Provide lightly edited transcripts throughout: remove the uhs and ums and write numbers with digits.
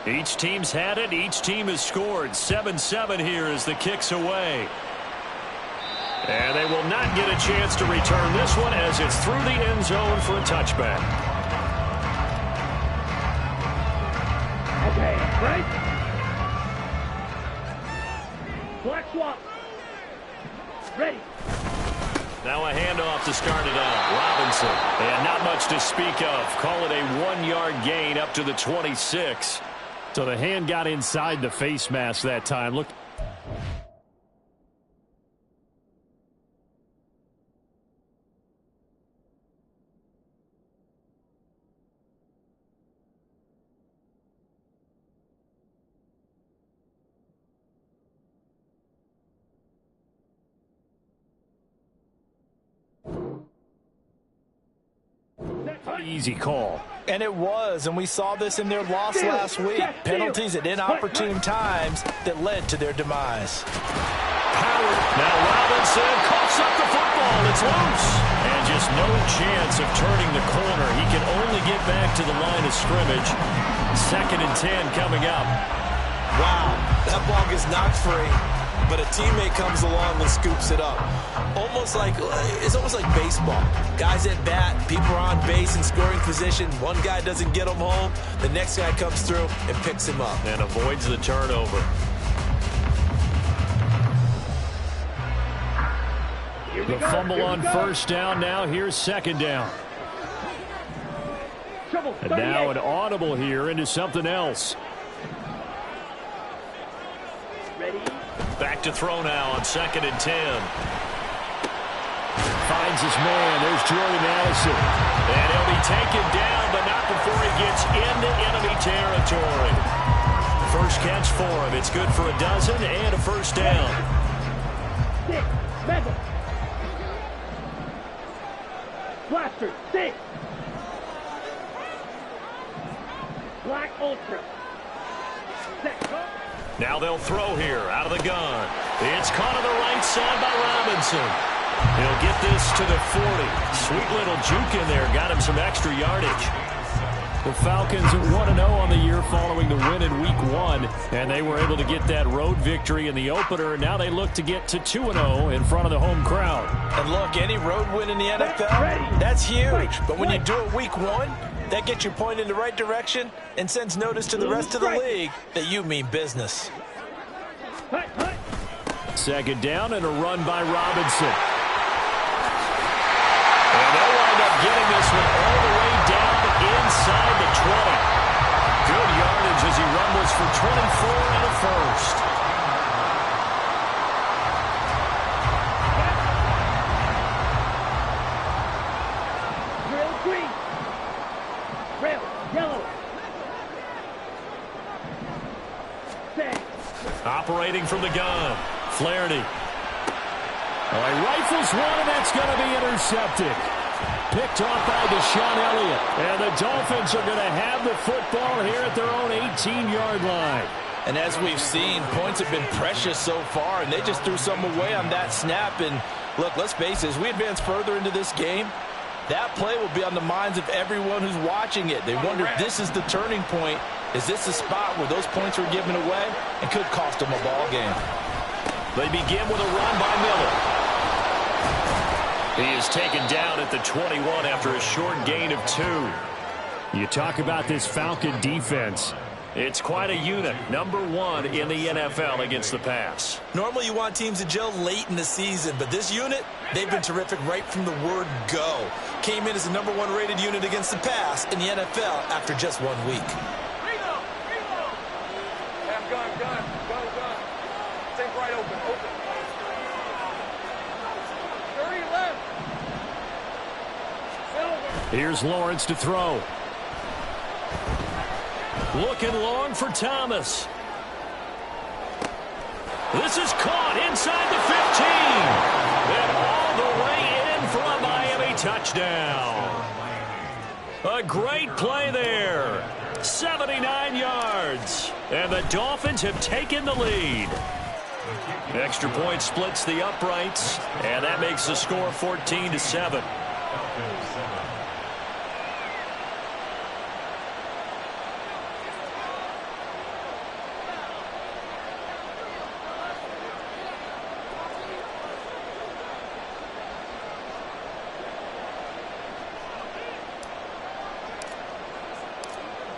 Each team's had it. Each team has scored. 7-7 here as the kick's away. And they will not get a chance to return this one as it's through the end zone for a touchback. Okay, right? Black swap. Ready. Now a handoff to start it out. Robinson. And not much to speak of. Call it a 1-yard gain up to the 26. So the hand got inside the face mask that time. Look. Easy call. And it was, and we saw this in their loss last week. Penalties at inopportune times that led to their demise. Power. Now Robinson coughs up the football. It's loose. And just no chance of turning the corner. He can only get back to the line of scrimmage. 2nd and 10 coming up. Wow, that ball gets knocked free, but a teammate comes along and scoops it up. It's almost like baseball. Guys at bat, people are on base in scoring position. One guy doesn't get him home. The next guy comes through and picks him up. And avoids the turnover. The fumble on first down. Now here's 2nd down. And now an audible here into something else. Back to throw now on 2nd and 10. Finds his man. There's Jordan Addison. And he'll be taken down, but not before he gets into enemy territory. First catch for him. It's good for a dozen and a first down. Blaster, 6. Black Ultra. Now they'll throw here out of the gun. It's caught on the right side by Robinson. He'll get this to the 40. Sweet little juke in there. Got him some extra yardage. The Falcons are 1-0 on the year following the win in Week 1. And they were able to get that road victory in the opener. Now they look to get to 2-0 in front of the home crowd. And look, any road win in the NFL, that's huge. But when you do it Week 1, that gets your point in the right direction and sends notice to the rest of the league that you mean business. 2nd down and a run by Robinson. And they'll wind up getting this one all the way down inside the 20. Good yardage as he rumbles for 24 and a first. Drill green. Drill yellow. Operating from the gun. Flaherty. He rifles one, and that's going to be intercepted. Picked off by Deshaun Elliott. And the Dolphins are going to have the football here at their own 18-yard line. And as we've seen, points have been precious so far, and they just threw some away on that snap. And look, let's face it, as we advance further into this game, that play will be on the minds of everyone who's watching it. They wonder if this is the turning point. Is this the spot where those points were given away and could cost them a ball game? They begin with a run by Miller. He is taken down at the 21 after a short gain of 2. You talk about this Falcon defense. It's quite a unit. #1 in the NFL against the pass. Normally you want teams to gel late in the season, but this unit, they've been terrific right from the word go. Came in as the #1 rated unit against the pass in the NFL after just 1 week. Here's Lawrence to throw. Looking long for Thomas. This is caught inside the 15. And all the way in for a Miami touchdown. A great play there. 79 yards. And the Dolphins have taken the lead. Extra point splits the uprights. And that makes the score 14-7.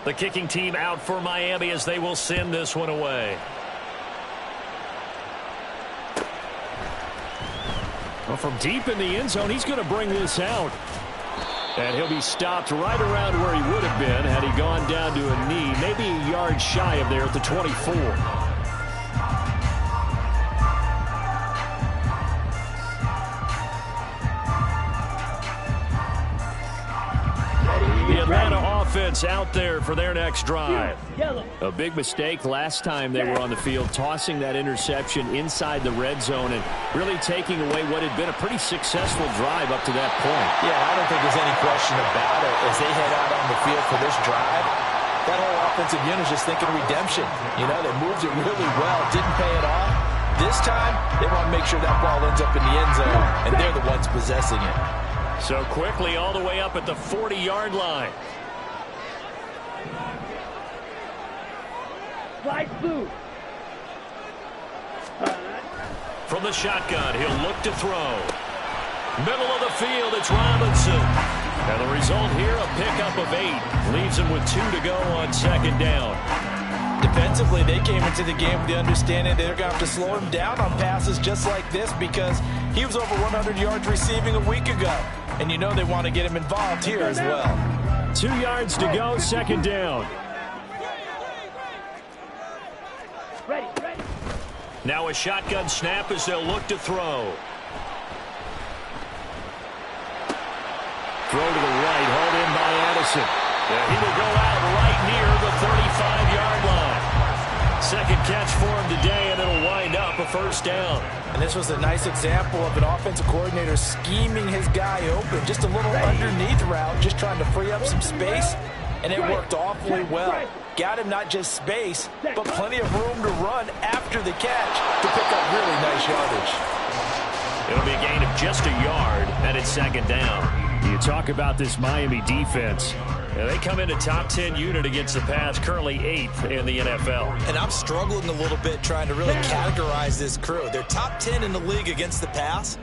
The kicking team out for Miami as they will send this one away. Well, from deep in the end zone, he's going to bring this out. And he'll be stopped right around where he would have been had he gone down to a knee, maybe a yard shy of there at the 24. The Atlanta offense out there for their next drive. A big mistake last time they were on the field, tossing that interception inside the red zone and really taking away what had been a pretty successful drive up to that point. Yeah, I don't think there's any question about it. As they head out on the field for this drive, that whole offensive unit is just thinking redemption. You know, they moved it really well, didn't pay it off. This time, they want to make sure that ball ends up in the end zone, and they're the ones possessing it. So quickly all the way up at the 40-yard line. Slide through. From the shotgun, he'll look to throw. Middle of the field, it's Robinson. And the result here, a pickup of 8. Leaves him with 2 to go on second down. Defensively, they came into the game with the understanding they're going to have to slow him down on passes just like this because he was over 100 yards receiving a week ago. And you know they want to get him involved here as well. 2 yards to go, second down. Ready. Now a shotgun snap as they'll look to throw. Throw to the right, hauled in by Addison. Yeah, he will go out right near the 35-yard line. Second catch for him today, and it'll wind up a first down. And this was a nice example of an offensive coordinator scheming his guy open. Just a little underneath route, just trying to free up some space, and it worked awfully well. Got him not just space, but plenty of room to run after the catch to pick up really nice yardage. It'll be a gain of just a yard, and it's second down. You talk about this Miami defense. They come in a top 10 unit against the pass, currently 8th in the NFL. And I'm struggling a little bit trying to really categorize this crew. They're top 10 in the league against the pass,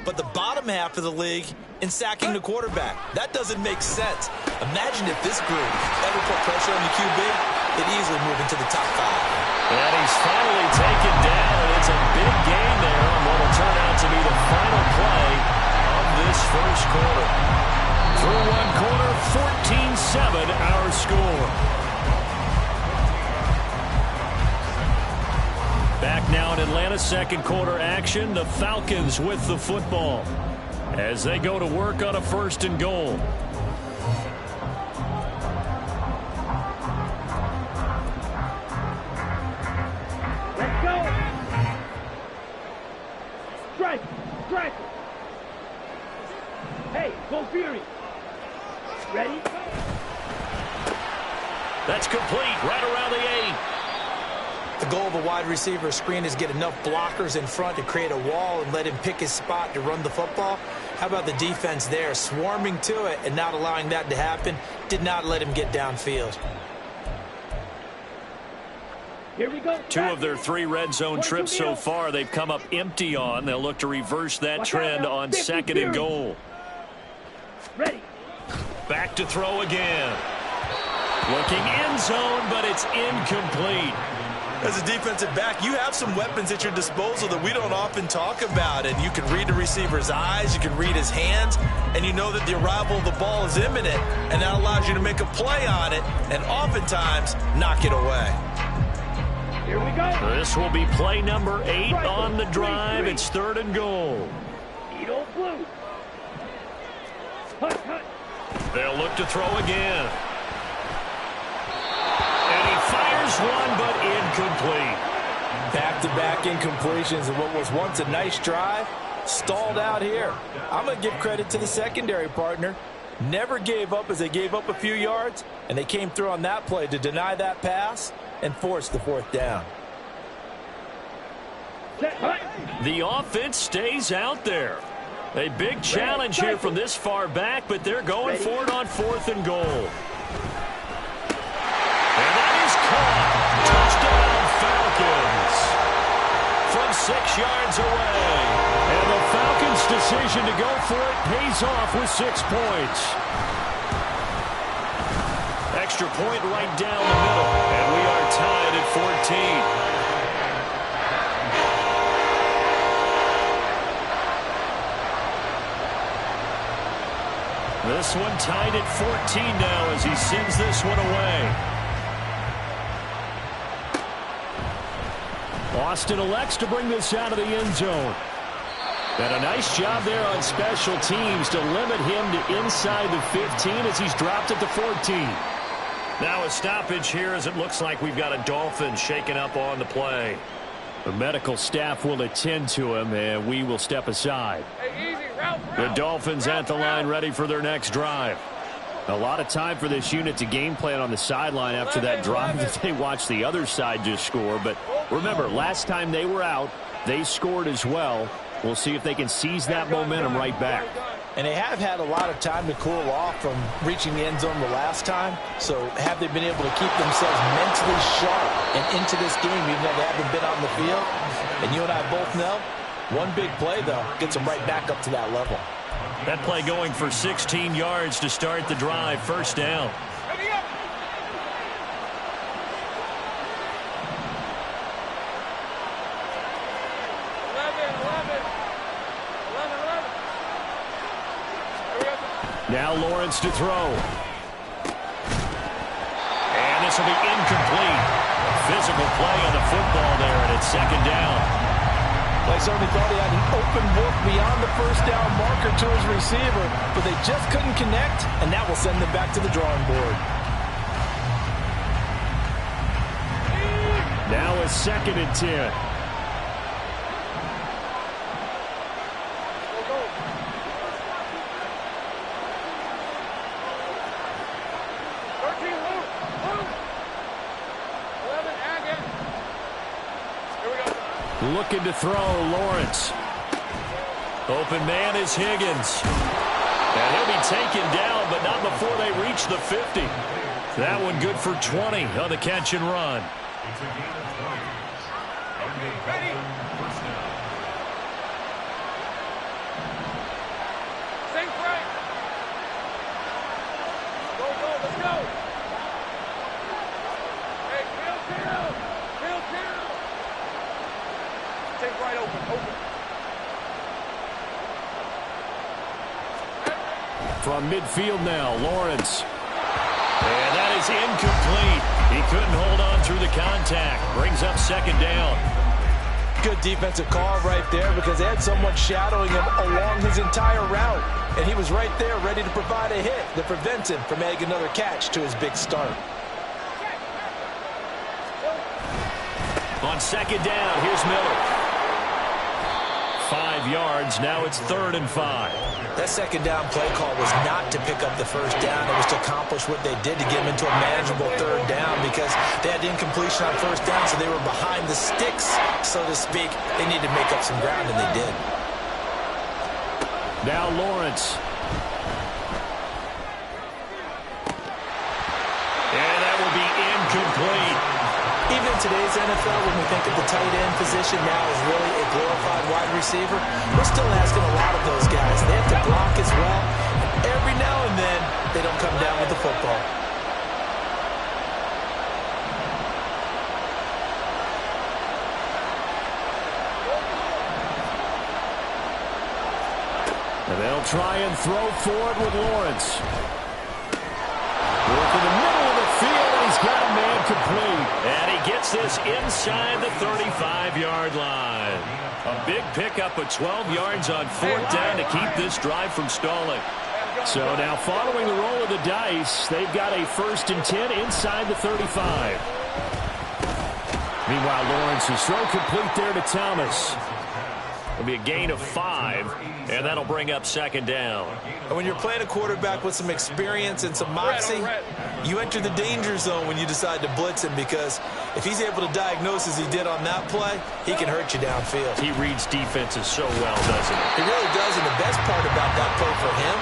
but the bottom half of the league in sacking the quarterback. That doesn't make sense. Imagine if this group ever put pressure on the QB, they'd easily move into the top 5. And he's finally taken down, and it's a big gain there on what will turn out to be the final play of this first quarter. Through one quarter, 14-7 our score. Back now in Atlanta, second quarter action. The Falcons with the football as they go to work on a first and goal. Let's go. Strike. Hey, go Fury. Ready? That's complete, right around the 8. The goal of a wide receiver screen is get enough blockers in front to create a wall and let him pick his spot to run the football. How about the defense there, swarming to it and not allowing that to happen? Did not let him get downfield. Here we go. 2 of their 3 red zone trips so far they've come up empty on. They'll look to reverse that trend on second and goal. Ready. Back to throw again. Looking end zone, but it's incomplete. As a defensive back, you have some weapons at your disposal that we don't often talk about. And you can read the receiver's eyes, you can read his hands, and you know that the arrival of the ball is imminent, and that allows you to make a play on it and oftentimes knock it away. Here we go. This will be play number 8 on the drive. It's third and goal. Edo blue. Hut. They'll look to throw again. And he fires one, but incomplete. Back-to-back incompletions of what was once a nice drive, stalled out here. I'm going to give credit to the secondary partner. Never gave up as they gave up a few yards, and they came through on that play to deny that pass and force the fourth down. The offense stays out there. A big challenge here from this far back, but they're going for it on fourth and goal. And that is caught. Touchdown, Falcons. From 6 yards away. And the Falcons' decision to go for it pays off with 6 points. extra point right down the middle. And we are tied at 14. This one tied at 14 now as he sends this one away. Austin elects to bring this out of the end zone. And a nice job there on special teams to limit him to inside the 15 as he's dropped at the 14. Now a stoppage here as it looks like we've got a Dolphin shaken up on the play. The medical staff will attend to him, and we will step aside. The Dolphins at the line ready for their next drive. A lot of time for this unit to game plan on the sideline after that drive that they watched the other side just score. But remember, last time they were out, they scored as well. We'll see if they can seize that momentum right back. And they have had a lot of time to cool off from reaching the end zone the last time. So have they been able to keep themselves mentally sharp and into this game even though they haven't been on the field? And you and I both know, one big play, though, gets them right back up to that level. That play going for 16 yards to start the drive. First down. Now Lawrence to throw. And this will be incomplete. Physical play on the football there, and it's second down. I certainly thought he had an open look beyond the first down marker to his receiver, but they just couldn't connect, and that will send them back to the drawing board. Now a 2nd and 10. Looking to throw, Lawrence. Open man is Higgins. And he'll be taken down, but not before they reach the 50. That one good for 20 on the catch and run. Let's go. Hey, field down. Take right open. From midfield now, Lawrence. And that is incomplete. He couldn't hold on through the contact. Brings up second down. Good defensive call right there because they had someone shadowing him along his entire route. And he was right there ready to provide a hit that prevents him from adding another catch to his big start. On second down, here's Miller. 5 yards. Now it's 3rd and 5. That second down play call was not to pick up the first down. It was to accomplish what they did to get them into a manageable 3rd down because they had incompletion on first down, so they were behind the sticks, so to speak. They needed to make up some ground, and they did. Now Lawrence. And that will be incomplete. Even in today's NFL, when we think of the tight end position now as really a glorified wide receiver, we're still asking a lot of those guys. They have to block as well. And every now and then, they don't come down with the football. And they'll try and throw forward with Lawrence. Work in the middle of the field, and he's got a man complete. And he gets this inside the 35-yard line. A big pickup of 12 yards on 4th down to keep this drive from stalling. So now following the roll of the dice, they've got a 1st and 10 inside the 35. Meanwhile, Lawrence's throw complete there to Thomas. It'll be a gain of 5, and that'll bring up second down. And when you're playing a quarterback with some experience and some moxie, you enter the danger zone when you decide to blitz him because if he's able to diagnose as he did on that play, he can hurt you downfield. He reads defenses so well, doesn't he? He really does, and the best part about that play for him,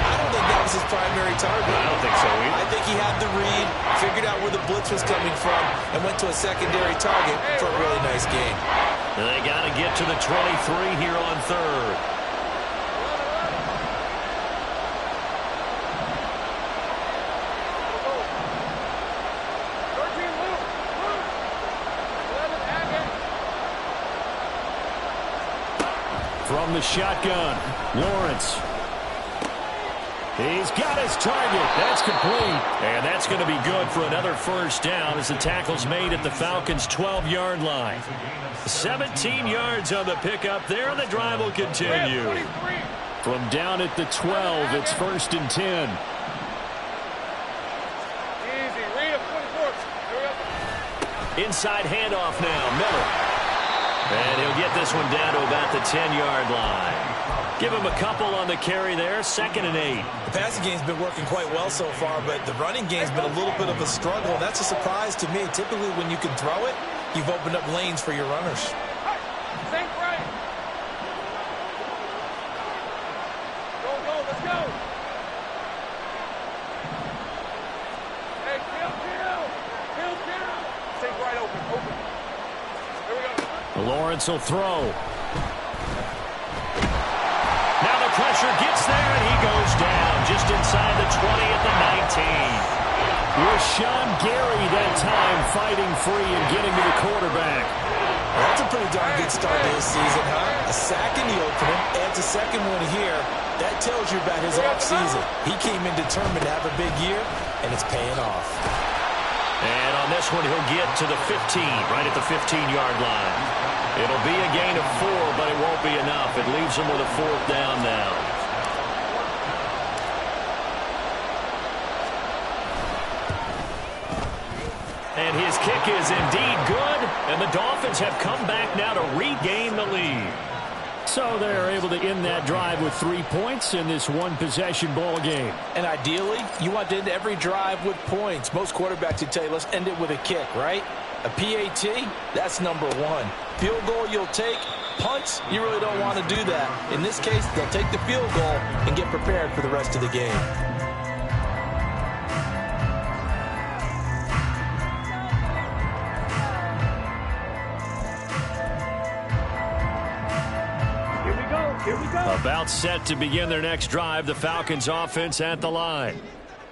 I don't think that was his primary target. I don't think so either. I think he had the read, figured out where the blitz was coming from, and went to a secondary target for a really nice game. And they got to get to the 23 here on 3rd. From the shotgun, Lawrence. He's got his target. That's complete. And that's going to be good for another first down as the tackle's made at the Falcons' 12-yard line. 17 yards on the pickup there, and the drive will continue. From down at the 12, it's 1st and 10. Easy. Read it. 24. Inside handoff now, Miller. And he'll get this one down to about the 10-yard line. Give him a couple on the carry there, 2nd and 8. The passing game's been working quite well so far, but the running game's been a little bit of a struggle. That's a surprise to me. Typically, when you can throw it, you've opened up lanes for your runners. Think right. Go, let's go. Hey, kill. Think right, open. Here we go. Lawrence will throw. Now the pressure gets there, and he goes down just inside the 20 at the 19. Rashawn Gary that time fighting free and getting to the quarterback. Well, that's a pretty darn good start to this season, huh? A sack in the opening, adds a second one here. That tells you about his offseason. He came in determined to have a big year, and it's paying off. And on this one, he'll get to the 15, right at the 15-yard line. It'll be a gain of 4, but it won't be enough. It leaves him with a 4th down now. And his kick is indeed good, and the Dolphins have come back now to regain the lead. So they're able to end that drive with 3 points in this one-possession ball game. And ideally, you want to end every drive with points. Most quarterbacks would tell you, let's end it with a kick, right? A PAT, that's number 1. Field goal you'll take. Punts, you really don't want to do that. In this case, they'll take the field goal and get prepared for the rest of the game. Here we go. About set to begin their next drive, the Falcons offense at the line.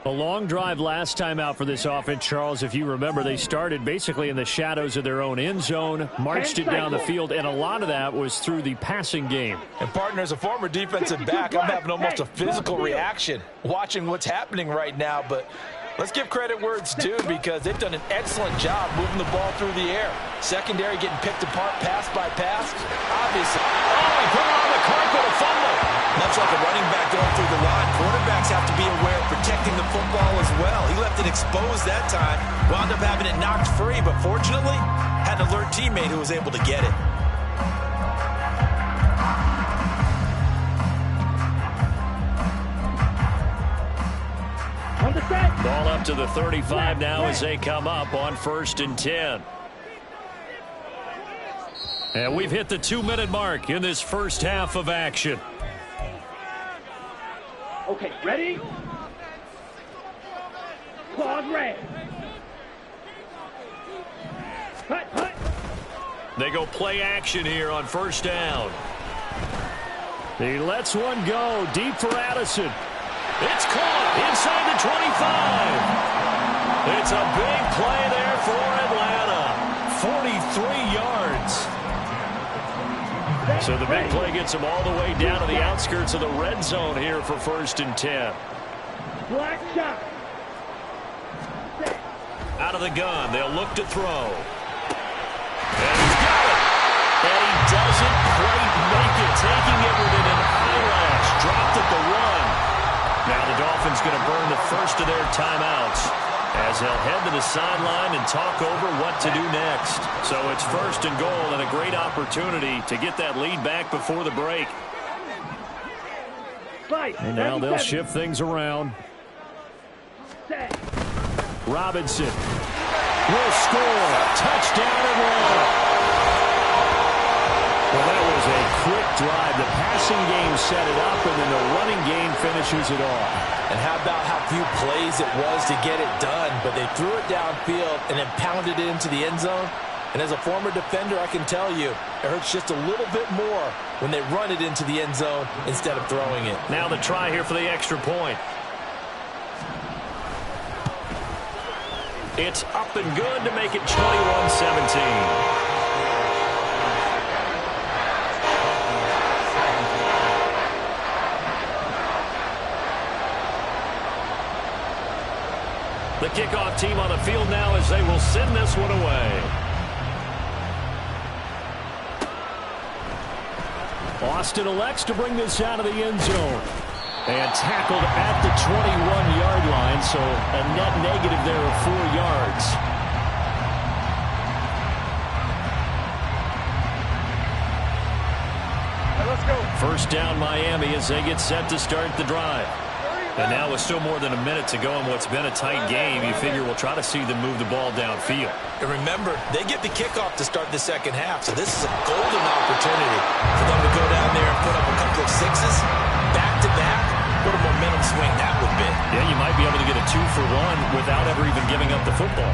A long drive last time out for this offense, Charles. If you remember, they started basically in the shadows of their own end zone, marched it down the field, and a lot of that was through the passing game. And, partner, as a former defensive back, I'm having almost a physical reaction watching what's happening right now. But let's give credit where it's due because they've done an excellent job moving the ball through the air. Secondary getting picked apart pass by pass. Obviously. Oh, he put it on the carpet, a fumble. Much like a running back going through the line, quarterbacks have to be aware of protecting the football as well. He left it exposed that time, wound up having it knocked free, but fortunately, had an alert teammate who was able to get it. Ball up to the 35 now as they come up on 1st and 10. And we've hit the 2-minute mark in this first half of action. Okay, ready? Claws red. Hut. They go play action here on 1st down. He lets one go deep for Addison. It's caught inside the 25. It's a big play there for Atlanta. 43 yards. So the big play gets them all the way down to the outskirts of the red zone here for 1st and 10. Black shot. Out of the gun, they'll look to throw. And he's got it. And he doesn't quite make it, taking it within an eyelash. Dropped at the 1. Now the Dolphins going to burn the first of their timeouts as they'll head to the sideline and talk over what to do next. So it's 1st and goal and a great opportunity to get that lead back before the break. And now they'll shift things around. Robinson will score. Touchdown Atlanta. Well, that was a quick drive. The passing game set it up, and then the running game finishes it off. And how about how few plays it was to get it done, but they threw it downfield and then pounded it into the end zone. And as a former defender, I can tell you, it hurts just a little bit more when they run it into the end zone instead of throwing it. Now the try here for the extra point. It's up and good to make it 21-17. The kickoff team on the field now as they will send this one away. Austin elects to bring this out of the end zone. And tackled at the 21-yard line, so a net negative there of 4 yards. Let's go. First down Miami as they get set to start the drive. And now with still more than a minute to go in what's been a tight game, you figure we'll try to see them move the ball downfield. And remember, they get the kickoff to start the second half, so this is a golden opportunity for them to go down there and put up a couple of sixes back-to-back. What a momentum swing that would be. Yeah, you might be able to get a 2-for-1 without ever even giving up the football.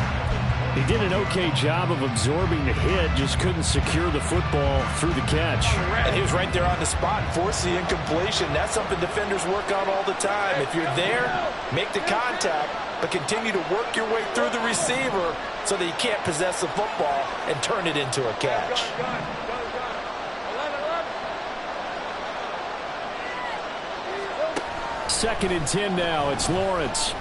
He did an okay job of absorbing the hit, just couldn't secure the football through the catch. And he was right there on the spot, forced the incompletion. That's something defenders work on all the time. If you're there, make the contact, but continue to work your way through the receiver so that you can't possess the football and turn it into a catch. Second and 10 now. It's Lawrence.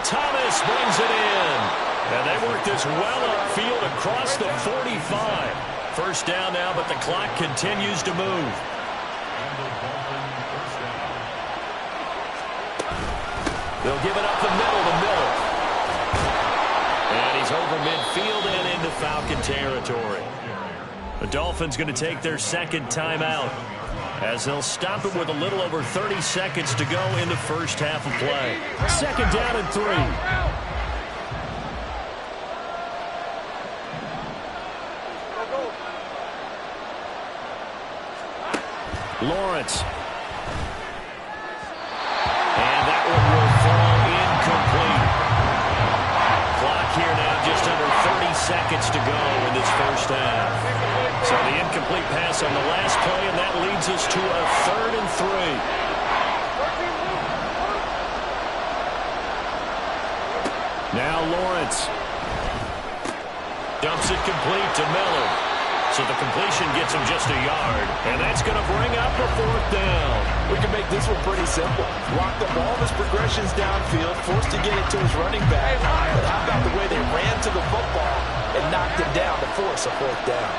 Thomas brings it in. And they work this well upfield across the 45. First down now, but the clock continues to move. They'll give it up the middle to Miller. And he's over midfield and into Falcon territory. The Dolphins going to take their second timeout as they'll stop it with a little over 30 seconds to go in the first half of play. Second down and 3. Lawrence. And that one will fall incomplete. Clock here now just under 30 seconds to go in this first half. So the incomplete pass on the last play, and that leads us to a 3rd and 3. Now Lawrence. Dumps it complete to Miller. So the completion gets him just a yard, and that's going to bring up a 4th down. We can make this one pretty simple. Block the ball of his progressions downfield, forced to get it to his running back. But how about the way they ran to the football and knocked him down to force a 4th down?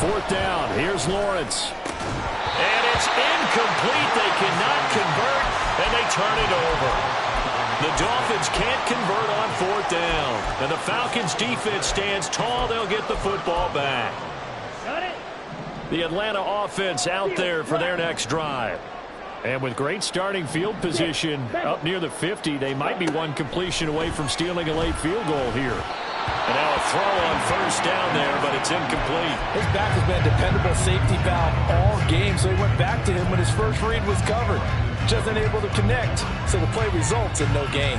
Fourth down. Here's Lawrence. And it's incomplete. They cannot convert, and they turn it over. The Dolphins can't convert on 4th down. And the Falcons' defense stands tall. They'll get the football back. Got it. The Atlanta offense out there for their next drive. And with great starting field position up near the 50, they might be one completion away from stealing a late field goal here. And now a throw on 1st down there, but it's incomplete. His back has been a dependable safety valve all game, so he went back to him when his first read was covered. Just unable to connect, so the play results in no gain.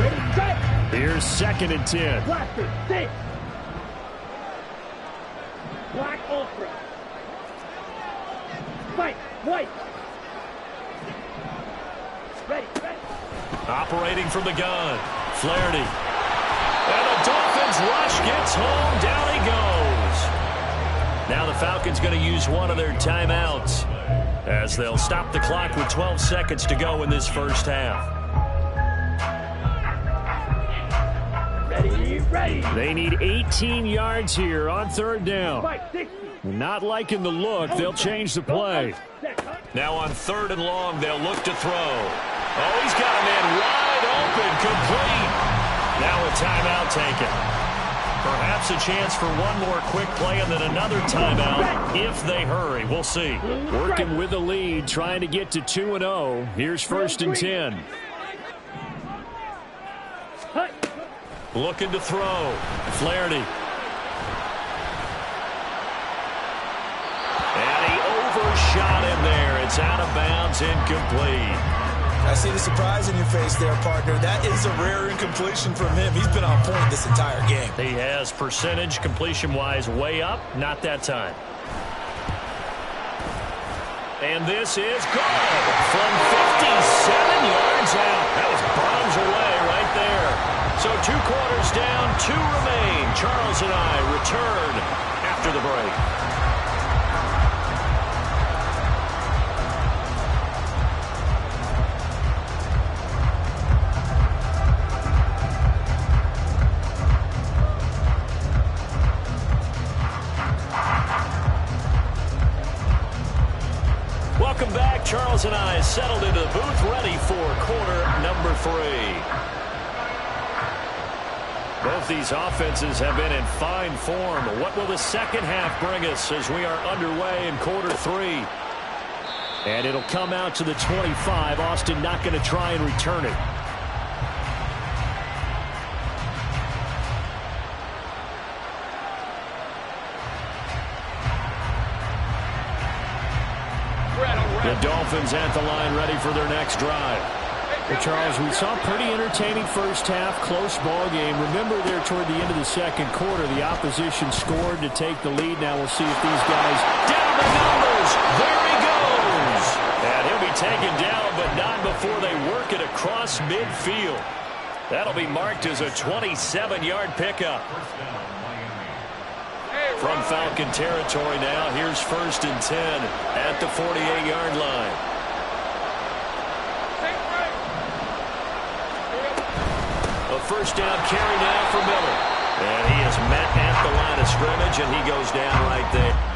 Ready, set. Here's 2nd and 10. Blaster, 6. Black Ultra. Fight, white. Ready, ready. Operating from the gun. Flaherty. And the Dolphins rush gets home. Down he goes. Now the Falcons going to use one of their timeouts as they'll stop the clock with 12 seconds to go in this first half. Ready, ready. They need 18 yards here on 3rd down. Fight, 60. Not liking the look. They'll change the play. Now on 3rd and long, they'll look to throw. Oh, he's got a man wide open, complete. Now a timeout taken. Perhaps a chance for one more quick play and then another timeout if they hurry. We'll see. Working with the lead, trying to get to 2-0. Here's 1st and 10. Looking to throw. Flaherty. And he overshot him there. It's out of bounds, incomplete. I see the surprise in your face there, partner. That is a rare incompletion from him. He's been on point this entire game. He has percentage completion-wise way up. Not that time. And this is good from 57 yards out. That was bombs away right there. So 2 quarters down, 2 remain. Charles and I return after the break. Welcome back. Charles and I settled into the booth, ready for quarter number 3. Both these offenses have been in fine form. What will the second half bring us as we are underway in quarter 3? And it'll come out to the 25. Austin not going to try and return it. The Dolphins at the line, ready for their next drive. Well, Charles, we saw a pretty entertaining first half, close ball game. Remember there toward the end of the second quarter, the opposition scored to take the lead. Now we'll see if these guys... Down the numbers! There he goes! And he'll be taken down, but not before they work it across midfield. That'll be marked as a 27-yard pickup. From Falcon territory now, here's 1st and 10 at the 48-yard line. A first down carry now for Miller. And he is met at the line of scrimmage, and he goes down right there.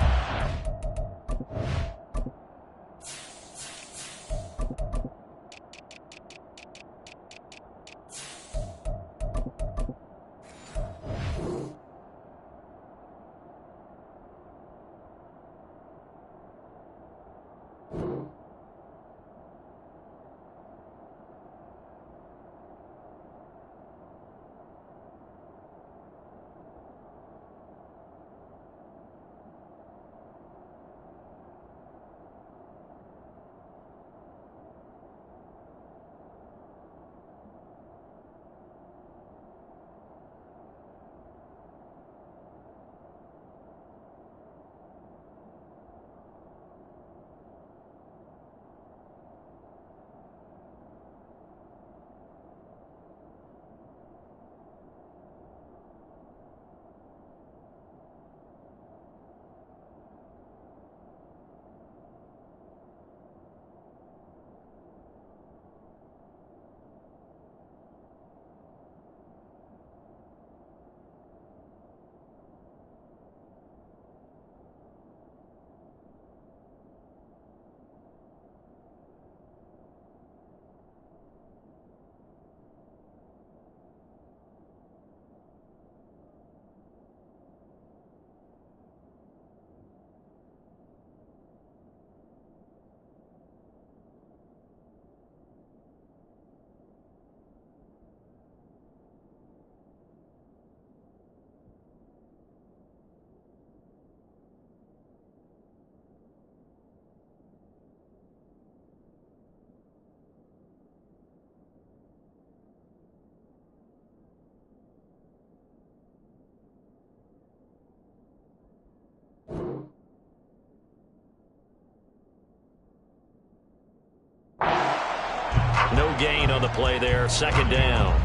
No gain on the play there. 2nd down.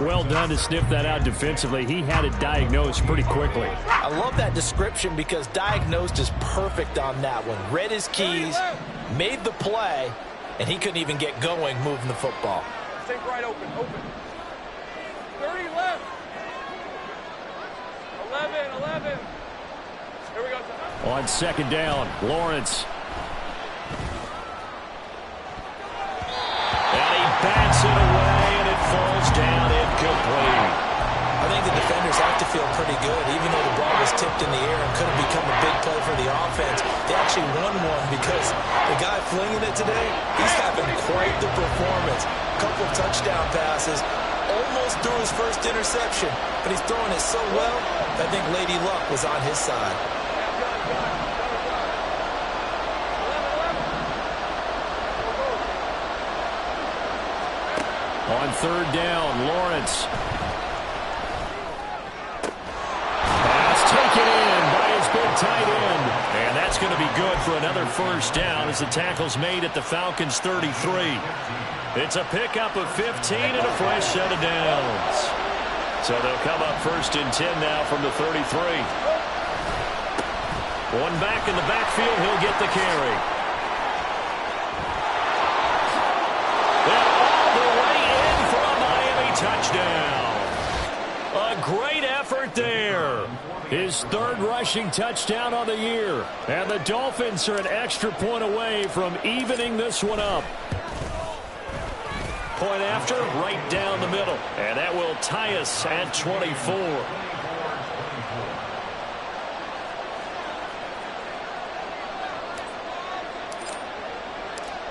Well done to sniff that out defensively. He had it diagnosed pretty quickly. I love that description because diagnosed is perfect on that one. Read his keys, made the play, and he couldn't even get going moving the football. Think right, open. 30 left. 11. Here we go. On 2nd down, Lawrence. And he bats it away, and it falls down incomplete. I think the defenders have to feel pretty good, even though the ball was tipped in the air and could have become a big play for the offense. They actually won one because the guy flinging it today, he's having quite the performance. A couple of touchdown passes, almost threw his first interception, but he's throwing it so well, I think Lady Luck was on his side. On 3rd down, Lawrence. Pass taken in by his big tight end. And that that's going to be good for another first down as the tackle's made at the Falcons' 33. It's a pickup of 15 and a fresh set of downs. So they'll come up first and 10 now from the 33. One back in the backfield, he'll get the carry. And all the way in for a Miami touchdown. A great effort there. His third rushing touchdown on the year. And the Dolphins are an extra point away from evening this one up. Point after, right down the middle. And that will tie us at 24.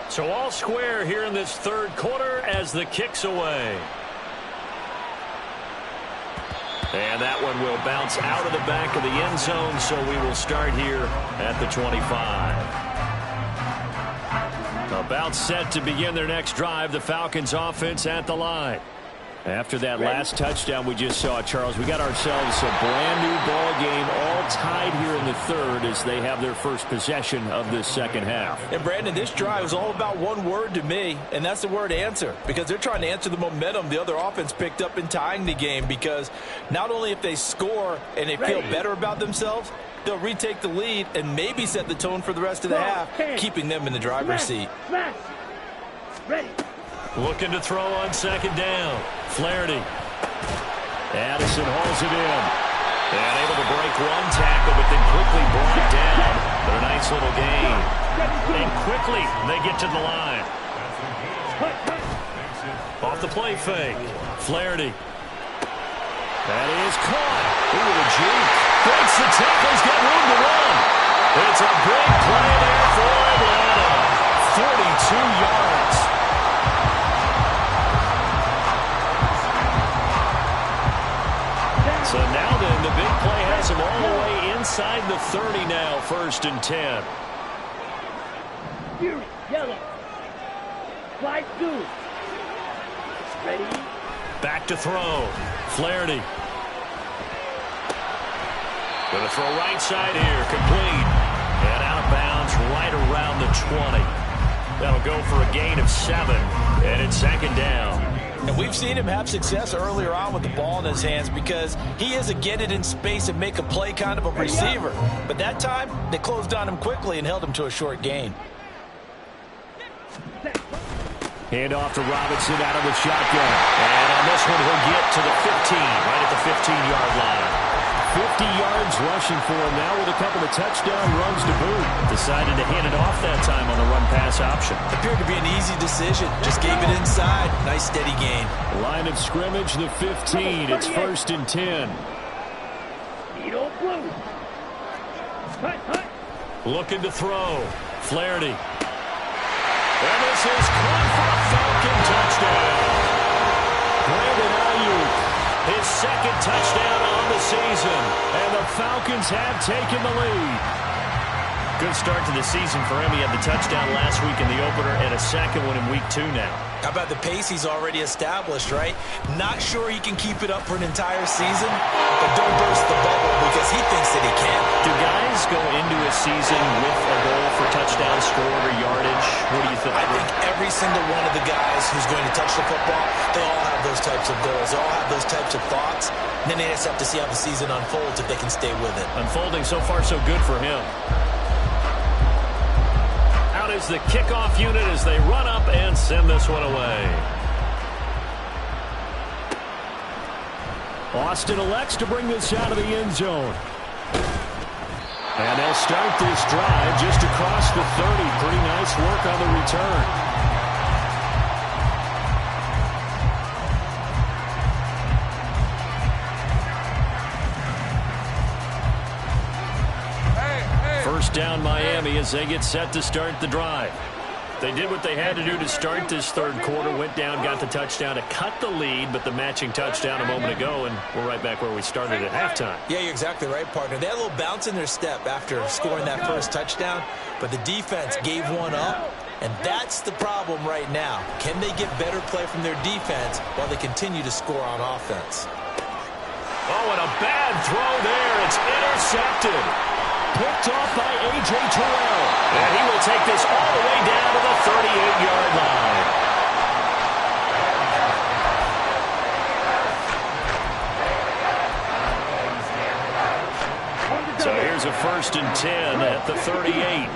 So all square here in this third quarter as the kick's away. And that one will bounce out of the back of the end zone, so we will start here at the 25. About set to begin their next drive, the Falcons offense at the line. After that last touchdown we just saw, Charles, we got ourselves a brand new ball game, all tied here in the third as they have their first possession of this second half. And Brandon, this drive is all about one word to me, and that's the word answer, because they're trying to answer the momentum the other offense picked up in tying the game, because not only if they score and they feel better about themselves, they'll retake the lead and maybe set the tone for the rest of the half, keeping them in the driver's seat. Ready. Looking to throw on second down. Flaherty. Addison hauls it in. And able to break one tackle, but then quickly brought down. But a nice little gain. And quickly they get to the line. Off the play fake. Flaherty. That is caught. Ooh, the juke. Breaks the tackle. He's got room to run. It's a big play there for Atlanta. 42 yards. So now then, the big play has him all the way inside the 30 now, first and 10. Fury, yellow. Slide two. Ready. Back to throw. Flaherty. Going to throw right side here. Complete. And out of bounds right around the 20. That'll go for a gain of 7. And it's second down. And we've seen him have success earlier on with the ball in his hands because he is a get it in space and make a play kind of a receiver. But that time, they closed on him quickly and held him to a short gain. Hand off to Robinson out of the shotgun. And on this one, he'll get to the 15, right at the 15-yard line. 50 yards rushing for him now with a couple of touchdown runs to boot. Decided to hand it off that time on the run-pass option. Appeared to be an easy decision. Just gave it inside. Nice steady gain. Line of scrimmage, the 15. It's first and 10. Looking to throw. Flaherty. And this is caught for a Falcon touchdown. Brandon Ayuk, his second touchdown on the season. And the Falcons have taken the lead. Good start to the season for him. He had the touchdown last week in the opener and a second one in week 2 now. How about the pace he's already established, right? Not sure he can keep it up for an entire season, but don't burst the bubble because he thinks that he can. Do guys go into a season with a goal for touchdown scored or yardage? What do you think? I think every single one of the guys who's going to touch the football, they all have those types of goals. They all have those types of thoughts. And then they just have to see how the season unfolds if they can stay with it. Unfolding so far so good for him. Out is the kickoff unit as they run up and send this one away. Austin elects to bring this out of the end zone. And they'll start this drive just across the 30. Pretty nice work on the return. First down Miami as they get set to start the drive. They did what they had to do to start this third quarter. Went down, got the touchdown to cut the lead, but the matching touchdown a moment ago, and we're right back where we started at halftime. Yeah, you're exactly right, partner. They had a little bounce in their step after scoring that first touchdown, but the defense gave one up, and that's the problem right now. Can they get better play from their defense while they continue to score on offense? Oh, and a bad throw there. It's intercepted. picked off by A.J. Terrell. And he will take this all the way down to the 38-yard line. So here's a 1st and 10 at the 38.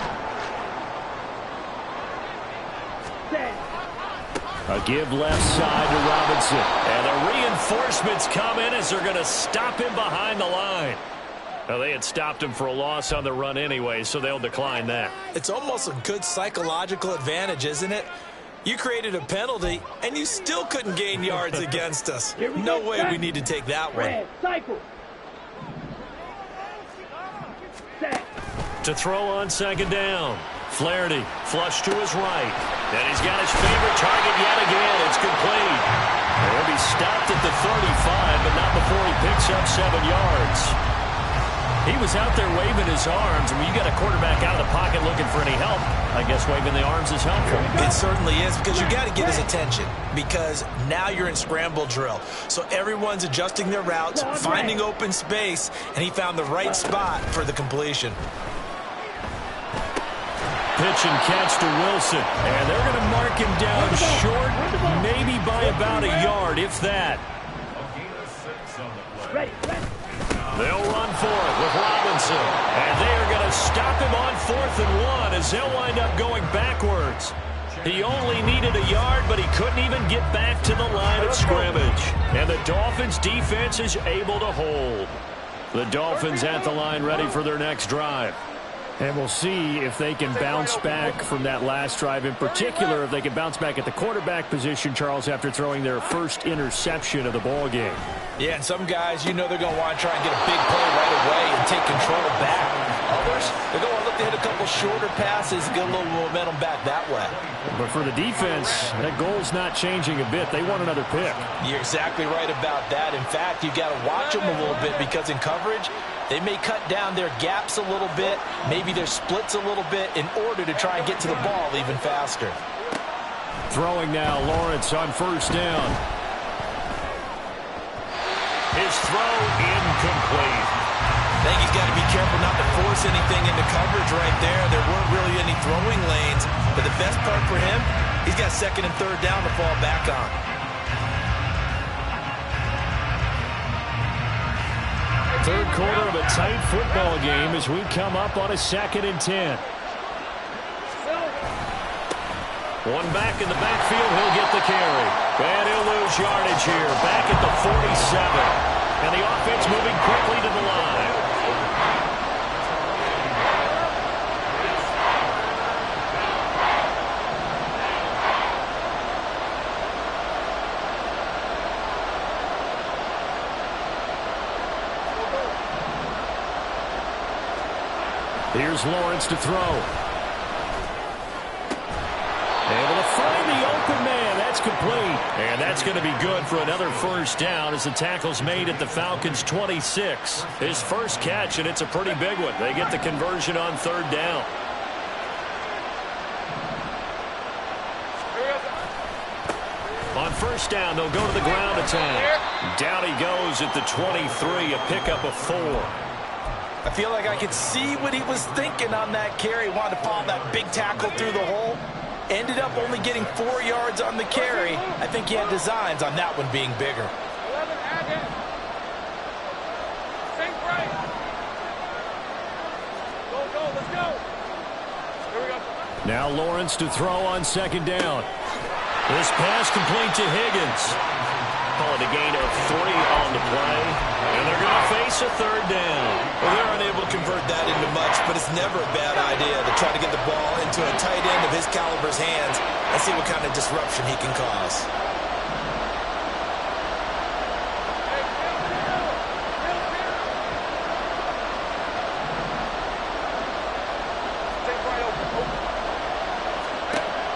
A give left side to Robinson. And the reinforcements come in as they're going to stop him behind the line. Well, they had stopped him for a loss on the run anyway, so they'll decline that. It's almost a good psychological advantage, isn't it? You created a penalty, and you still couldn't gain yards against us. No way we need to take that one. Cycle. To throw on 2nd down. Flaherty flush to his right. And he's got his favorite target yet again. It's complete. He'll be stopped at the 35, but not before he picks up 7 yards. He was out there waving his arms. When you got a quarterback out of the pocket looking for any help, I guess waving the arms is helpful. It certainly is, because you got to get his attention, because now you're in scramble drill. So everyone's adjusting their routes, finding open space, and he found the right spot for the completion. Pitch and catch to Wilson. And they're going to mark him down short, maybe by about a yard, if that. They'll run for it with Robinson. And they are going to stop him on 4th and 1 as they'll wind up going backwards. He only needed a yard, but he couldn't even get back to the line of scrimmage. And the Dolphins defense is able to hold. The Dolphins at the line ready for their next drive. And we'll see if they can bounce back from that last drive. In particular, if they can bounce back at the quarterback position, Charles, after throwing their first interception of the ball game. Yeah, and some guys, you know they're going to want to try and get a big play right away and take control back. Others, they're going to look to hit a couple shorter passes, get a little momentum back that way. But for the defense, that goal's not changing a bit. They want another pick. You're exactly right about that. In fact, you've got to watch them a little bit, because in coverage, they may cut down their gaps a little bit, maybe their splits a little bit, in order to try and get to the ball even faster. Throwing now, Lawrence on 1st down. His throw incomplete. I think he's got to be careful not to force anything into coverage right there. There weren't really any throwing lanes, but the best part for him, he's got 2nd and 3rd down to fall back on. Third quarter of a tight football game as we come up on a 2nd and 10. One back in the backfield, he'll get the carry. And he'll lose yardage here, back at the 47. And the offense moving quickly to the line. Here's Lawrence to throw. Able to find the open man. That's complete. And that's going to be good for another 1st down as the tackle's made at the Falcons' 26. His first catch, and it's a pretty big one. They get the conversion on 3rd down. On 1st down, they'll go to the ground attack. Down he goes at the 23, a pickup of 4. I feel like I could see what he was thinking on that carry. Wanted to follow that big tackle through the hole. Ended up only getting 4 yards on the carry. I think he had designs on that one being bigger. 11, Agate. Sink right. Go, let's go. Here we go. Now Lawrence to throw on 2nd down. This pass complete to Higgins. Call it a gain of 3 on the play. And they're going to face a 3rd down. Well, they're unable to convert that into much, but it's never a bad idea to try to get the ball into a tight end of his caliber's hands and see what kind of disruption he can cause.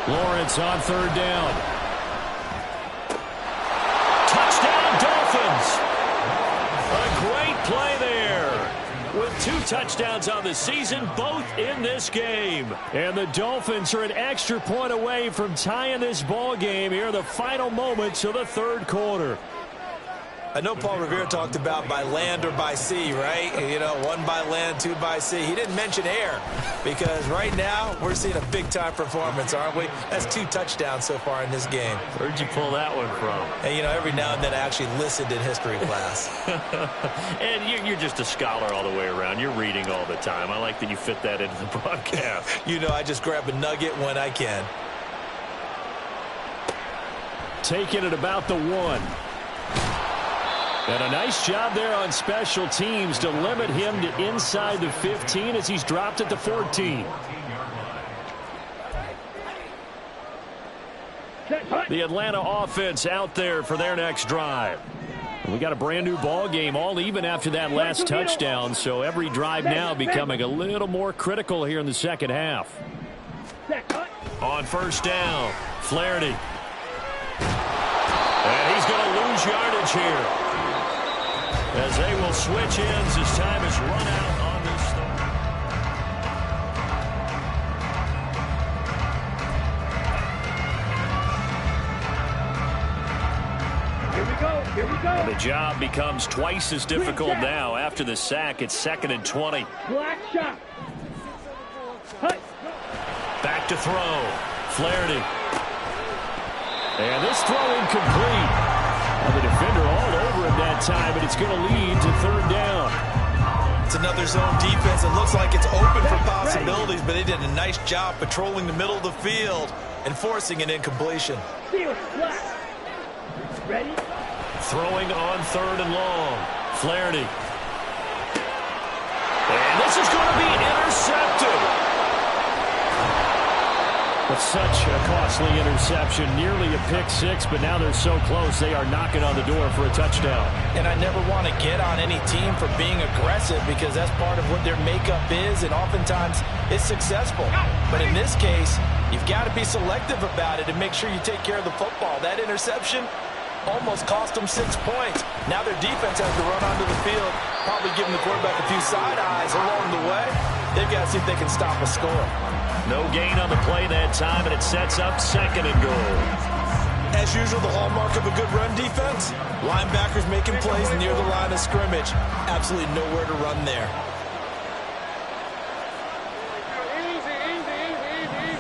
Lawrence on 3rd down. Touchdown, Dolphins! A great play there. With 2 touchdowns on the season, both in this game. And the Dolphins are an extra point away from tying this ball game here in the final moments of the 3rd quarter. I know Paul Revere talked about by land or by sea, right? You know, 1 by land, 2 by sea. He didn't mention air because right now we're seeing a big-time performance, aren't we? That's 2 touchdowns so far in this game. Where'd you pull that one from? And, you know, every now and then I actually listened in history class. And you're just a scholar all the way around. You're reading all the time. I like that you fit that into the broadcast. You know, I just grab a nugget when I can. Taking it about the 1. And a nice job there on special teams to limit him to inside the 15 as he's dropped at the 14. The Atlanta offense out there for their next drive. We got a brand new ball game, all even after that last touchdown, so every drive now becoming a little more critical here in the second half. On first down, Flaherty. And he's going to lose yardage here, as they will switch ends as time is run out on this start. Here we go. Here we go. And the job becomes twice as difficult now. After the sack, it's 2nd and 20. Black shot. Hut. Back to throw. Flaherty. And this throw incomplete. Well, the defender all over him that time, but it's going to lead to 3rd down. It's another zone defense. It looks like it's open for possibilities, but they did a nice job patrolling the middle of the field and forcing an incompletion. Ready? Throwing on 3rd and long. Flaherty. And this is going to be intercepted. But such a costly interception, nearly a pick 6, but now they're so close they are knocking on the door for a touchdown. And I never want to get on any team for being aggressive because that's part of what their makeup is, and oftentimes it's successful. But in this case, you've got to be selective about it and make sure you take care of the football. That interception almost cost them 6 points. Now their defense has to run onto the field, probably giving the quarterback a few side eyes along the way. They've got to see if they can stop a score. No gain on the play that time, and it sets up 2nd and goal. As usual, the hallmark of a good run defense, linebackers making plays near the line of scrimmage. Absolutely nowhere to run there. Easy, easy, easy, easy,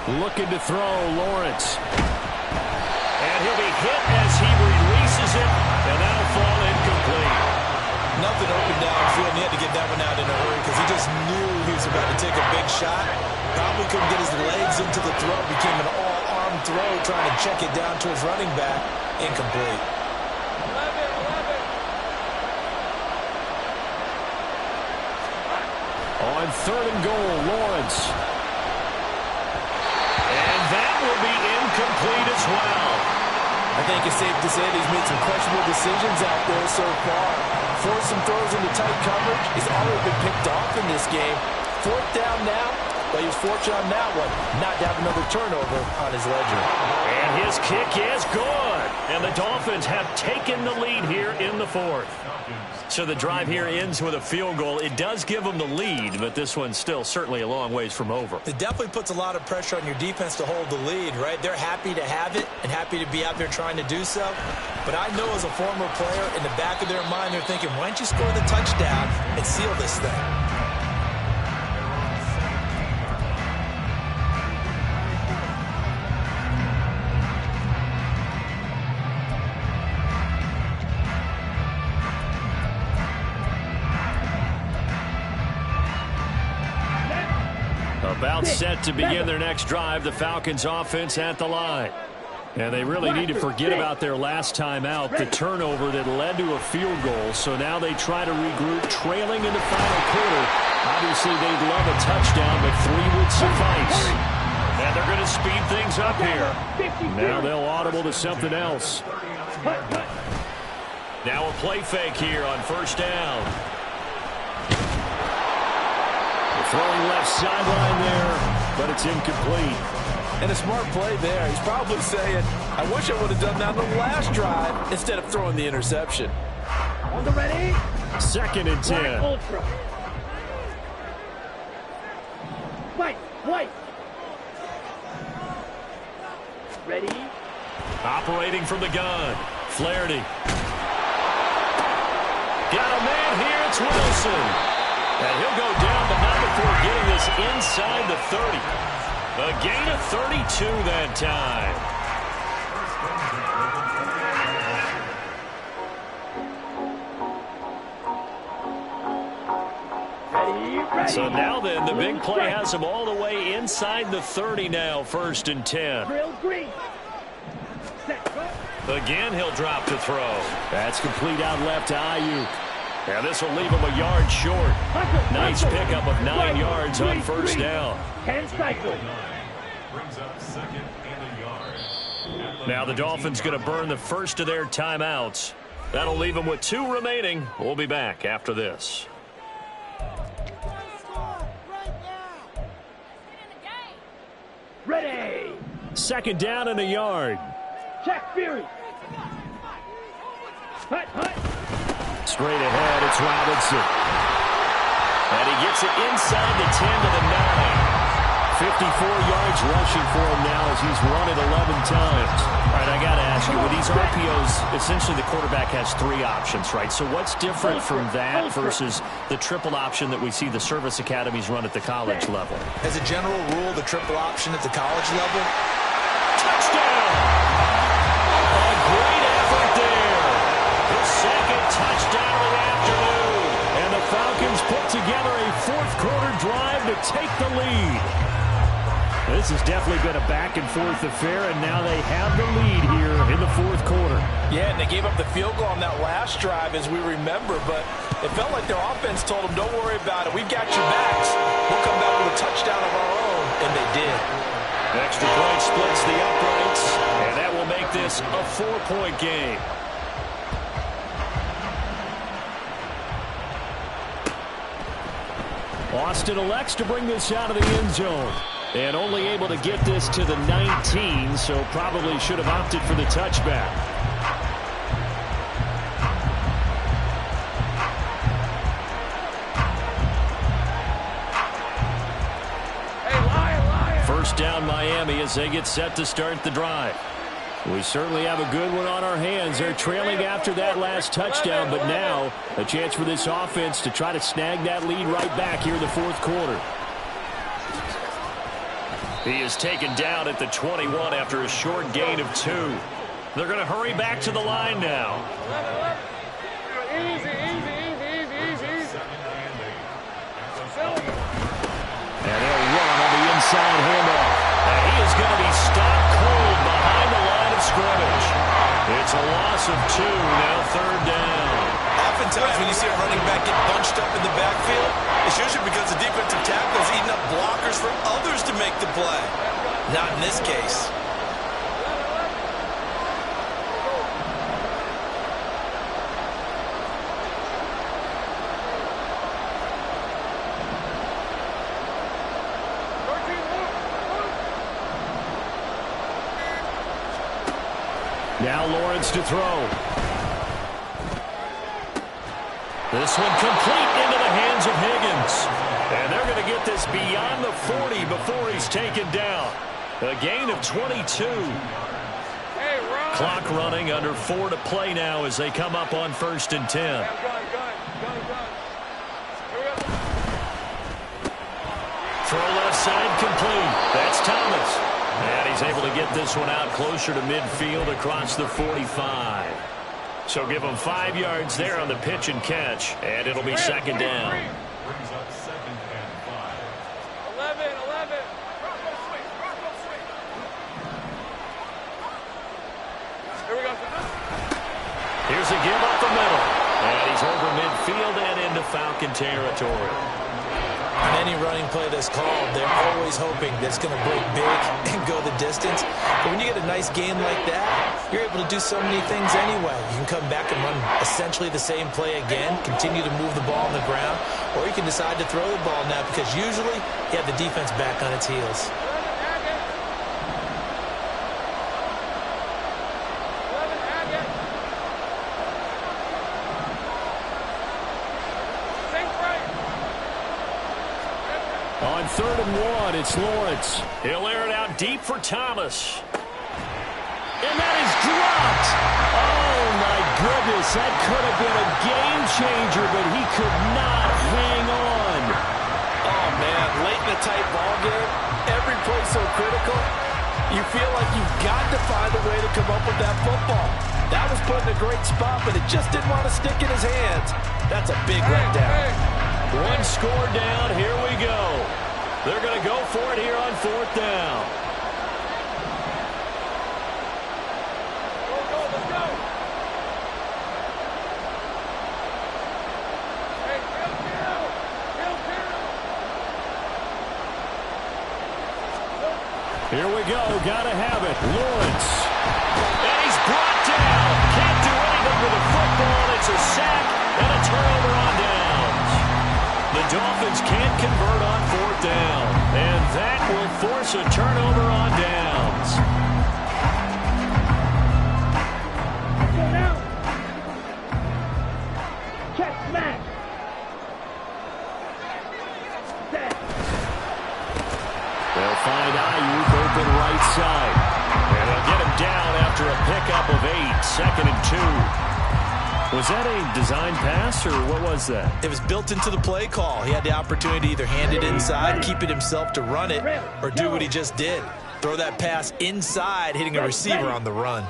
easy. Looking to throw, Lawrence. And he'll be hit as he releases it, and that'll fall incomplete. Nothing open downfield, and he had to get that one out in a hurry because he just knew he was about to take a big shot. Probably couldn't get his legs into the throw. Became an all-arm throw, trying to check it down to his running back. Incomplete. 11. On 3rd and goal, Lawrence. And that will be incomplete as well. I think it's safe to say that he's made some questionable decisions out there so far. Forced some throws into tight coverage. He's already been picked off in this game. 4th down now, but he was fortunate on that one. Not to have another turnover on his ledger. And his kick is good. And the Dolphins have taken the lead here in the 4th. So the drive here ends with a field goal. It does give them the lead, but this one's still certainly a long ways from over. It definitely puts a lot of pressure on your defense to hold the lead, right? They're happy to have it and happy to be out there trying to do so. But I know as a former player, in the back of their mind, they're thinking, why don't you score the touchdown and seal this thing? About set to begin their next drive, the Falcons offense at the line. And they really need to forget about their last time out, the turnover that led to a field goal. So now they try to regroup, trailing in the final quarter. Obviously, they'd love a touchdown, but 3 would suffice. And they're going to speed things up here. Now they'll audible to something else. Now a play fake here on first down. Throwing left sideline there, but it's incomplete. And a smart play there. He's probably saying, I wish I would have done that on the last drive instead of throwing the interception. On the ready. 2nd and 10. Ultra. Fight. White. Ready? Operating from the gun. Flaherty. Got a man here. It's Wilson. And he'll go down, but not before getting this inside the 30. A gain of 32 that time. Ready. So now then, the big play has him all the way inside the 30 now, 1st and 10. Drill green. Set. Go. Again, he'll drop to throw. That's complete out left to Ayuk. Now this will leave him a yard short. Nice pickup of 9 yards on 1st down. 10 cycles. Now the Dolphins going to burn the first of their timeouts. That'll leave them with 2 remaining. We'll be back after this. Ready. 2nd down and a yard. Check Fury. Hut, hut. Straight ahead, it's Robinson. And he gets it inside the 10 to the 9. 54 yards rushing for him now as he's run it 11 times. All right, I got to ask you, with these RPOs, essentially the quarterback has 3 options, right? So what's different from that versus the triple option that we see the service academies run at the college level? As a general rule, the triple option at the college level. Touchdown! A great effort there. His 2nd touchdown of the afternoon. And the Falcons put together a 4th quarter drive to take the lead. This has definitely been a back-and-forth affair, and now they have the lead here in the 4th quarter. Yeah, and they gave up the field goal on that last drive, as we remember, but it felt like their offense told them, don't worry about it. We've got your backs. We'll come back with a touchdown of our own, and they did. Extra point splits the uprights, and that will make this a 4-point game. Austin elects to bring this out of the end zone. And only able to get this to the 19, so probably should have opted for the touchback. Hey, lion. 1st down Miami as they get set to start the drive. We certainly have a good one on our hands. They're trailing after that last touchdown, but now a chance for this offense to try to snag that lead right back here in the 4th quarter. He is taken down at the 21 after a short gain of 2. They're going to hurry back to the line now. Easy. And they'll run on the inside handoff. And he is going to be stopped cold behind the line of scrimmage. It's a loss of 2, now 3rd down. Oftentimes when you see a running back get bunched up in the backfield, it's usually because the defensive tackle is eating up blockers for others to make the play. Not in this case. Now Lawrence to throw. This one complete into the hands of Higgins. And they're going to get this beyond the 40 before he's taken down. A gain of 22. Hey, run. Clock running, under 4 to play now as they come up on 1st and 10. Gun. Here we go. Throw left side complete. That's Thomas. And he's able to get this one out closer to midfield across the 45. So give him 5 yards there on the pitch and catch, and it'll be 2nd down. 11. Here we go. Here's a give up the middle. And he's over midfield and into Falcon territory. On any running play that's called, they're always hoping that it's going to break big and go the distance. But when you get a nice game like that, you're able to do so many things anyway. You can come back and run essentially the same play again, continue to move the ball on the ground, or you can decide to throw the ball now because usually you have the defense back on its heels. On on 3rd and 1. It's Lawrence. He'll air it out deep for Thomas. And that is dropped. Oh, my goodness. That could have been a game changer, but he could not hang on. Oh, man, late in a tight ball game, every play so critical, you feel like you've got to find a way to come up with that football. That was put in a great spot, but it just didn't want to stick in his hands. That's a big letdown. One score down. Here we go. They're going to go for it here on 4th down. Here we go. Gotta have it. Lawrence. And he's brought down. Can't do anything with the football. It's a sack and a turnover on downs. The Dolphins can't convert on 4th down. And that will force a turnover on downs. Go now. Check smash. Set. They'll find Ayuk open right side. And they'll get him down after a pickup of 8. 2nd and 2. Was that a design pass, or what was that? It was built into the play call. He had the opportunity to either hand it inside, keep it himself to run it, or do what he just did. Throw that pass inside, hitting a receiver on the run.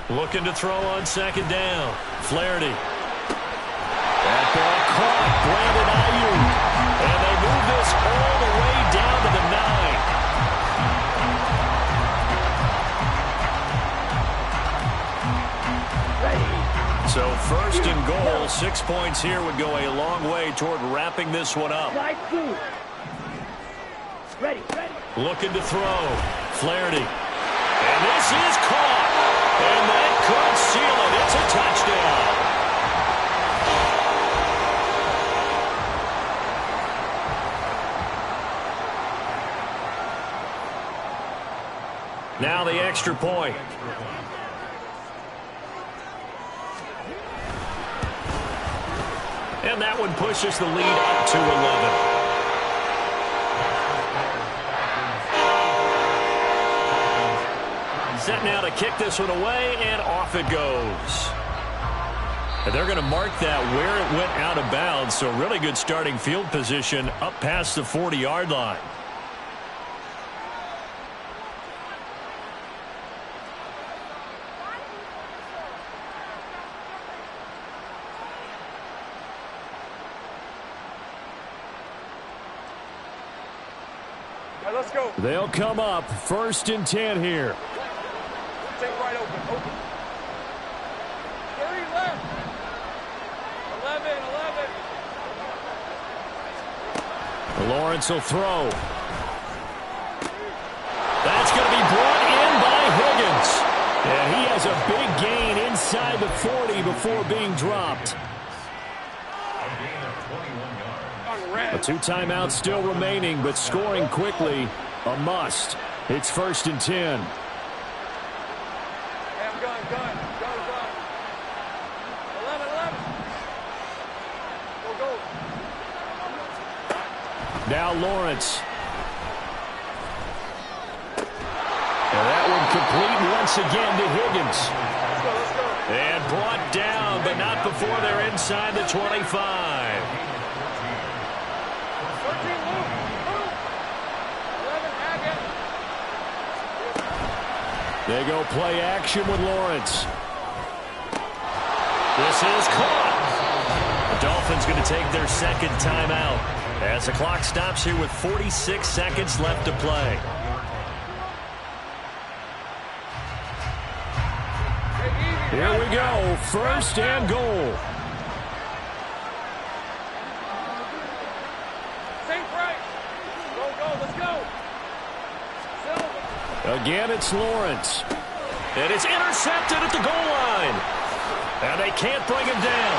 Looking to throw on 2nd down. Flaherty. That ball caught. Brandon Ayuk. And they move this all the way down to the 9. So 1st and goal. 6 points here would go a long way toward wrapping this one up. Slide through. Ready, ready. Looking to throw. Flaherty. And this is caught. And that could seal it. It's a touchdown. Now the extra point. And that one pushes the lead up to 11. Set now to kick this one away, and off it goes. And they're going to mark that where it went out of bounds, so really good starting field position up past the 40-yard line. Let's go. They'll come up 1st and 10 here. Take right open. 30 left. 11. Lawrence will throw. That's going to be brought in by Higgins. And he has a big gain inside the 40 before being dropped. A 2 timeouts still remaining, but scoring quickly, a must. It's 1st and 10. Hey, I'm gun. 11. Go. Now Lawrence. And that one complete once again to Higgins. Let's go. And brought down, but not before they're inside the 25. 13 Luke. 11 Haggett. They go play action with Lawrence. This is caught. The Dolphins going to take their 2nd timeout as the clock stops here with 46 seconds left to play. Here we go, 1st and goal. Safe right. Go. Let's go. Again, it's Lawrence. And it's intercepted at the goal line. And they can't bring him down.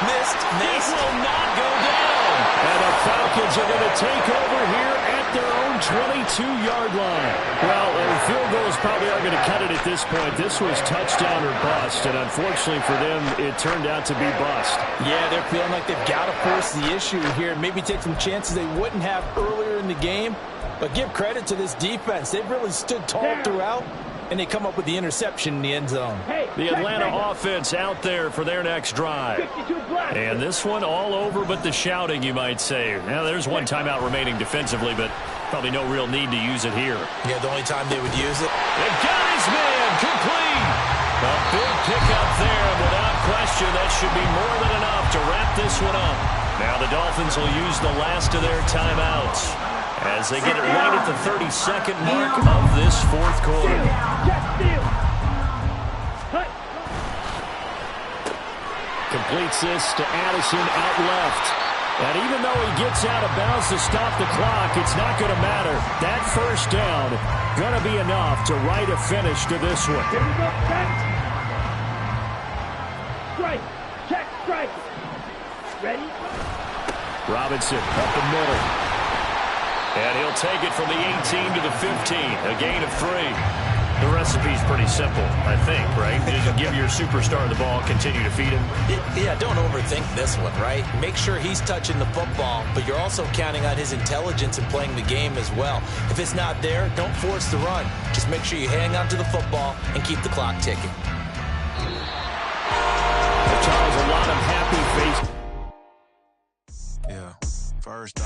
Missed. This will not go down. And the Falcons are going to take over here at their own 22-yard line. Well, field goals probably aren't going to cut it at this point. This was touchdown or bust, and unfortunately for them, it turned out to be bust. Yeah, they're feeling like they've got to force the issue here and maybe take some chances they wouldn't have earlier in the game. But give credit to this defense. They've really stood tall throughout, and they come up with the interception in the end zone. The Atlanta offense out there for their next drive. And this one all over but the shouting, you might say. Now, there's one timeout remaining defensively, but probably no real need to use it here. Yeah, the only time they would use it. They've got his man complete. A big pickup there, and without question, that should be more than enough to wrap this one up. Now the Dolphins will use the last of their timeouts as they get it right at the 32nd mark of this fourth quarter. Completes this to Addison out left. And even though he gets out of bounds to stop the clock, it's not going to matter. That first down going to be enough to write a finish to this one. Here we go, check. Strike, check, strike. Ready? Robinson up the middle. And he'll take it from the 18 to the 15, a gain of 3. The recipe's pretty simple, I think, right? Just give your superstar the ball, continue to feed him. Yeah, don't overthink this one, right? Make sure he's touching the football, but you're also counting on his intelligence in playing the game as well. If it's not there, don't force the run. Just make sure you hang on to the football and keep the clock ticking.